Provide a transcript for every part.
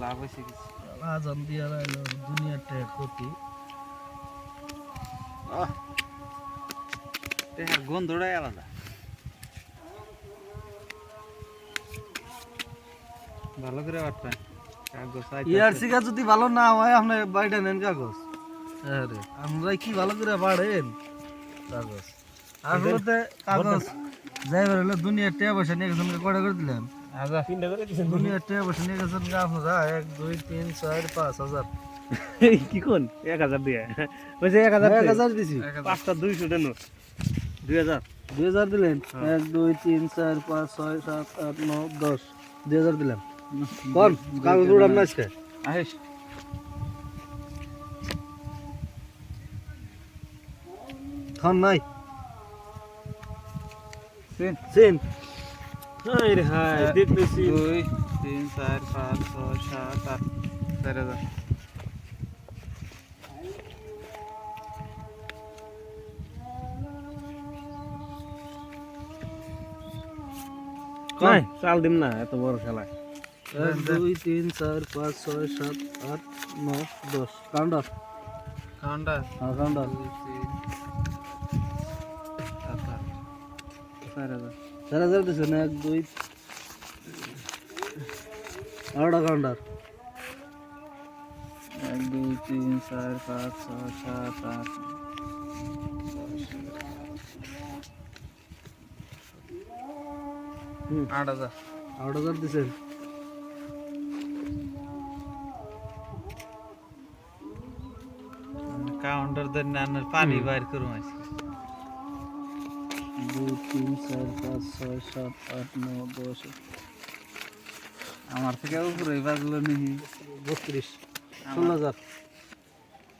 লাভ হয়েছে কিছু আজান দিয়া রাইলো দুনিয়াটা ক্ষতি টেহার গন্ধটাই আলাদা ভালো করে বাটবেন কাগজ ইয়ারসি গাছ যদি ভালো না হয় আপনি বাইটা নেন কাগজ আরে আমরা কি ভালো করে বাড়েন কাগজ আসলে কাগজ যাই হলো দুনিয়ার টিয়া পয়সা নিয়ে গেছেন কয়টা করে দিলেন আচ্ছা দুনিয়ার টিয়া পয়সা নিয়ে গেছেন আপনারা 1 2 3 4 5,000 কি কোন 1000 দিয়ে ওই যে 1000 দিছি পাঁচটা 200 দেন 2000 2000 দিলেন 1 2 3 4 5 6 7 8 9 10 2000 দিলাম কোন কাগজ উড়াম না আজকে আহিস খান নাই তিন সিন হাই রে হাই দেখতেছি 2 3 4 5 6 7 8 4000 নাই চাল দিম না এত বড় খেলা 1 2 3 4 5 6 7 8 9 10 কাউন্টার কাউন্টার হ্যাঁ কাউন্টার 2 3 7 8 4000 4000 দিছেন 1 2 আড়া কাউন্টার 1 2 3 4 5 6 7 8 8000 8000 দিছেন কাউন্টার দেন না পানি বাইর করুম আজকে 2 3 4 5 6 7 8 9 10 আমার থেকে উপরে বাজলো নি 32 16000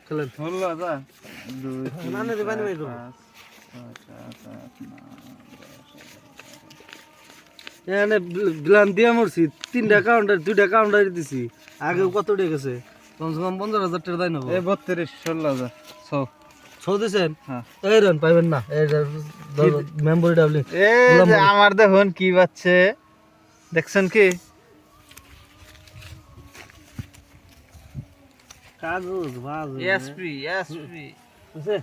খেলেন 16000 2 না না রে পানি বাইর করুন 5 এখানে ব্লান দিয়া মরছি 3টা কাউন্টার 2টা কাউন্টার দিছি আগে কত উঠে গেছে কমসে কম 15000 টাকা দাই নেবো এ 32 16000 100 ছো দিছেন হ্যাঁ এই রান পাইবেন না এই মেমোরি ডাবলিং এই যে আমার দেখুন কি বাচ্চে দেখছেন কি কাগজ বাজ এসপি বুঝছে